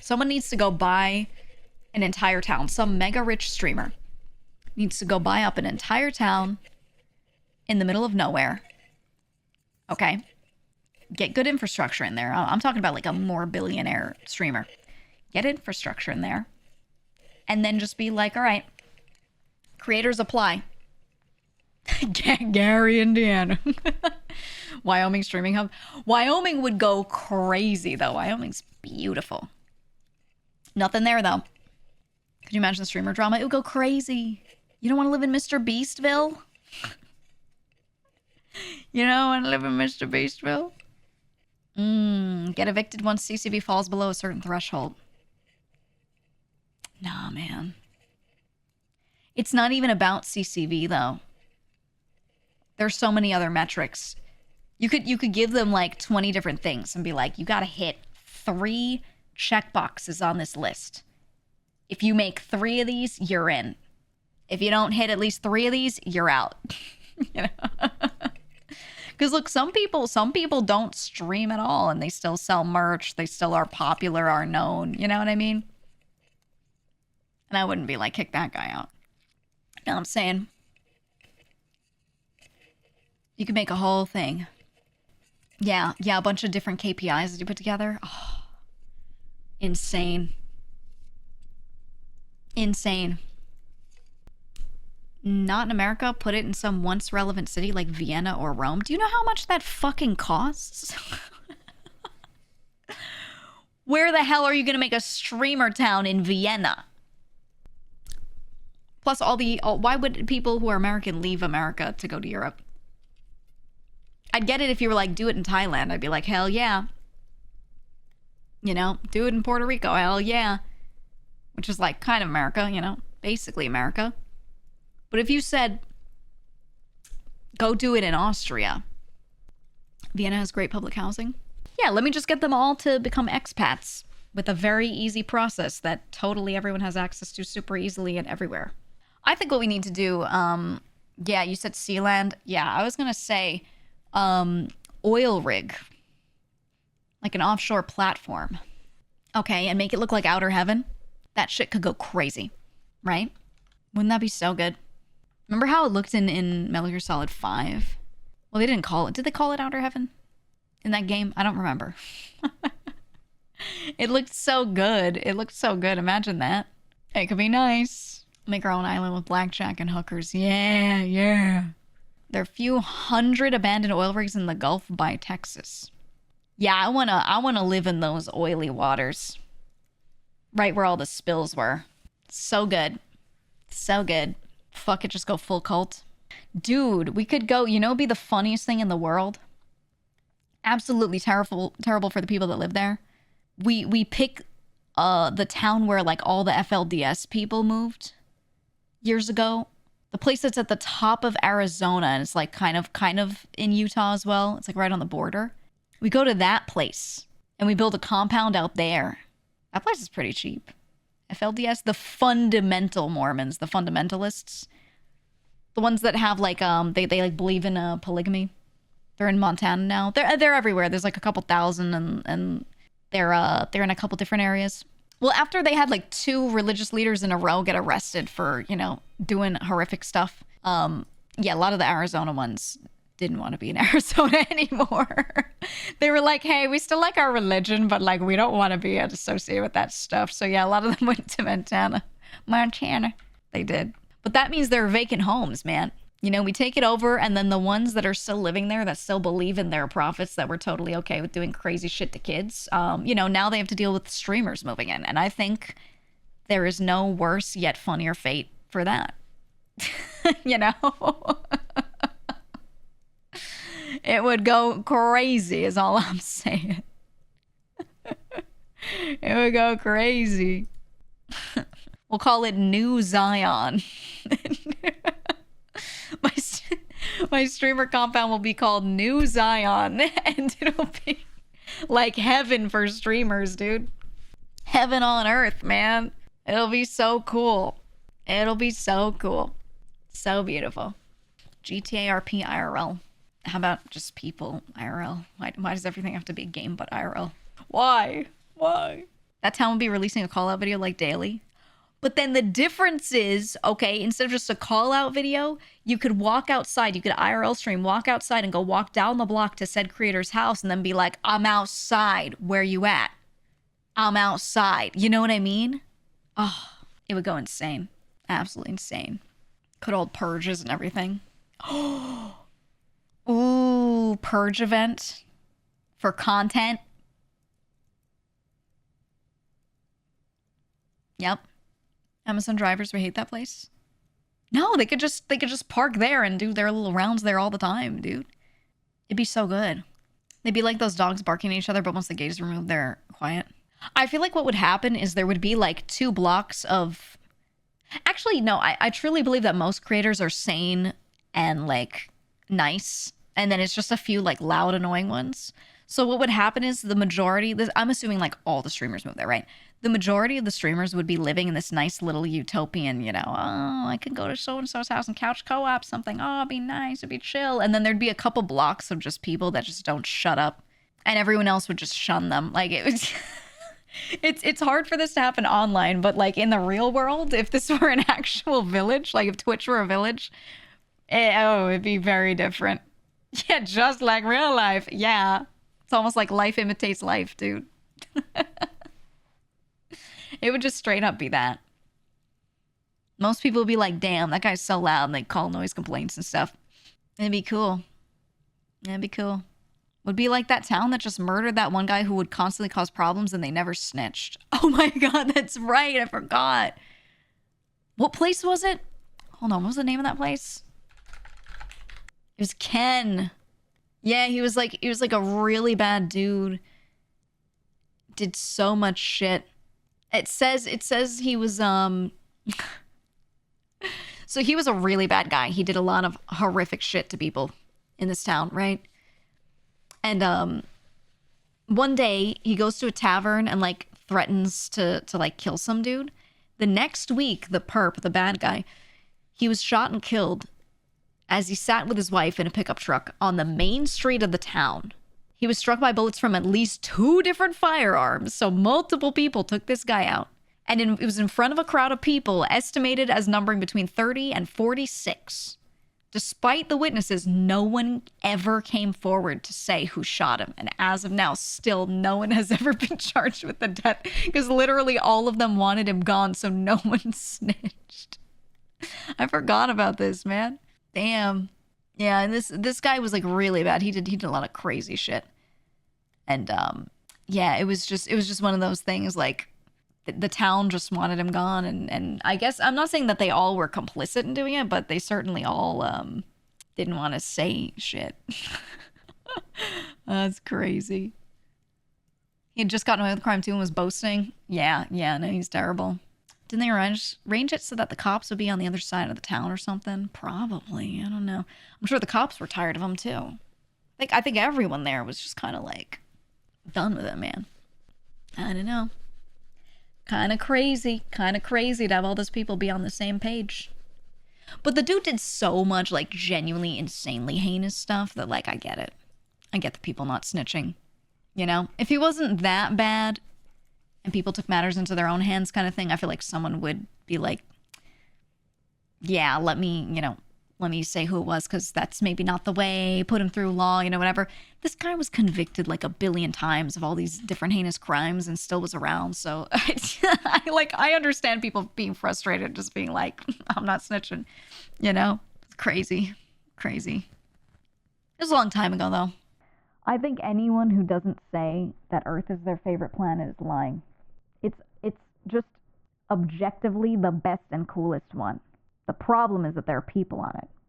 Someone needs to go buy an entire town. Some mega rich streamer needs to go buy up an entire town in the middle of nowhere. Okay? Get good infrastructure in there. I'm talking about like a more billionaire streamer. Get infrastructure in there. And then just be like, all right, creators apply. Gary, Indiana. Wyoming streaming hub. Wyoming would go crazy, though. Wyoming's beautiful. Nothing there, though. Could you imagine the streamer drama? It would go crazy. You don't want to live in Mr. Beastville? You don't want to live in Mr. Beastville? Get evicted once CCV falls below a certain threshold. Nah, man. It's not even about CCV, though. There's so many other metrics. You could give them like 20 different things and be like, you gotta hit 3 checkboxes on this list. If you make 3 of these, you're in. If you don't hit at least 3 of these, you're out. You know? Because look, some people don't stream at all and they still sell merch. They still are popular, are known. You know what I mean? And I wouldn't be like, kick that guy out. You know what I'm saying? You could make a whole thing. Yeah, a bunch of different KPIs that you put together. Oh, insane. Insane. Not in America. Put it in some once relevant city like Vienna or Rome. Do you know how much that fucking costs? Where the hell are you gonna make a streamer town in Vienna? Plus why would people who are American leave America to go to Europe? I'd get it if you were like, do it in Thailand. I'd be like, hell yeah. You know, do it in Puerto Rico. Hell yeah. Which is like kind of America, you know, basically America. But if you said, go do it in Austria. Vienna has great public housing. Yeah, let me just get them all to become expats with a very easy process that totally everyone has access to super easily and everywhere. I think what we need to do, yeah, you said Sealand. Yeah, I was going to say oil rig. Like an offshore platform. Okay, and make it look like outer heaven. That shit could go crazy, right? Wouldn't that be so good? Remember how it looked in Metal Gear Solid 5? Well, they didn't call it. Did they call it outer heaven in that game? I don't remember. It looked so good. It looked so good. Imagine that. It could be nice. Make our own island with blackjack and hookers. Yeah, yeah. There are a few hundred abandoned oil rigs in the Gulf by Texas. Yeah, I wanna live in those oily waters. Right where all the spills were. So good. So good. Fuck it, just go full cult. Dude, we could go, you know, be the funniest thing in the world. Absolutely terrible for the people that live there. We pick the town where like all the FLDS people moved years ago. The place that's at the top of Arizona, and it's like kind of in Utah as well. It's like right on the border. We go to that place and we build a compound out there. That place is pretty cheap. FLDS, the fundamental Mormons, the fundamentalists, the ones that have like they like believe in polygamy. They're in Montana now. They're everywhere. There's like a couple thousand, and they're in a couple different areas. Well, after they had like 2 religious leaders in a row get arrested for, you know, doing horrific stuff. Yeah, a lot of the Arizona ones didn't want to be in Arizona anymore. They were like, hey, we still like our religion, but like we don't want to be associated with that stuff. So yeah, a lot of them went to Montana. They did. But that means there are vacant homes, man. You know, we take it over, and then the ones that are still living there, that still believe in their prophets, that were totally okay with doing crazy shit to kids, you know, now they have to deal with streamers moving in. And I think there is no worse yet funnier fate for that. You know? It would go crazy is all I'm saying. It would go crazy. We'll call it New Zion. My streamer compound will be called New Zion, and it'll be like heaven for streamers, dude. Heaven on earth, man. It'll be so cool. It'll be so cool. So beautiful. GTA RP IRL. How about just people IRL? Why does everything have to be a game but IRL? Why? That town would be releasing a call out video like daily. But then the difference is, okay, instead of just a call out video, you could walk outside, you could IRL stream, walk outside and go walk down the block to said creator's house and then be like, I'm outside. Where you at? I'm outside. You know what I mean? Oh, it would go insane. Absolutely insane. Could hold purges and everything. Ooh, purge event for content. Yep. Amazon drivers would hate that place. No, they could just park there and do their little rounds there all the time, dude. It'd be so good. They'd be like those dogs barking at each other, but once the gate is removed, they're quiet. I feel like what would happen is there would be like 2 blocks of... Actually, no, I truly believe that most creators are sane and like nice. And then it's just a few like loud, annoying ones. So what would happen is the majority, I'm assuming like all the streamers move there, right? The majority of the streamers would be living in this nice little utopian, you know, oh, I could go to so-and-so's house and couch co-op something. Oh, it'd be nice, it'd be chill. And then there'd be a couple blocks of just people that just don't shut up. And everyone else would just shun them. Like, it was... It's hard for this to happen online, but like in the real world, if this were an actual village, like if Twitch were a village, it'd be very different. Yeah, just like real life. Yeah. It's almost like life imitates life, dude. It would just straight up be that. Most people would be like, damn, that guy's so loud, and they call noise complaints and stuff. It'd be cool. It'd be cool. Would be like that town that just murdered that one guy who would constantly cause problems and they never snitched. Oh my god, that's right. I forgot. What place was it? Hold on, what was the name of that place? It was Ken. Yeah, he was like a really bad dude. Did so much shit. It says he was so he was a really bad guy. He did a lot of horrific shit to people in this town, right? And one day he goes to a tavern and like threatens to like kill some dude. The next week, the perp, the bad guy, he was shot and killed as he sat with his wife in a pickup truck on the main street of the town. He was struck by bullets from at least 2 different firearms, so multiple people took this guy out. And it was in front of a crowd of people estimated as numbering between 30 and 46. Despite the witnesses, no one ever came forward to say who shot him. And as of now, still no one has ever been charged with the death because literally all of them wanted him gone, so no one snitched. I forgot about this, man. Damn. Yeah, and this guy was like really bad. He did a lot of crazy shit. And yeah, it was just one of those things like the town just wanted him gone, and I guess I'm not saying that they all were complicit in doing it, but they certainly all didn't want to say shit. That's crazy. He had just gotten away with crime too and was boasting. Yeah, no, he's terrible. Didn't they arrange it so that the cops would be on the other side of the town or something? Probably. I don't know. I'm sure the cops were tired of him too. I think everyone there was just kind of like done with it, man. I don't know. Kind of crazy to have all those people be on the same page. But the dude did so much like genuinely insanely heinous stuff that like I get it. I get the people not snitching. You know, if he wasn't that bad and people took matters into their own hands kind of thing, I feel like someone would be like, yeah, let me say who it was because that's maybe not the way, put him through law, you know, whatever. This guy was convicted like 1 billion times of all these different heinous crimes and still was around. So I understand people being frustrated, just being like, I'm not snitching, you know? It's crazy. It was a long time ago though. I think anyone who doesn't say that Earth is their favorite planet is lying. It's just objectively the best and coolest one. The problem is that there are people on it.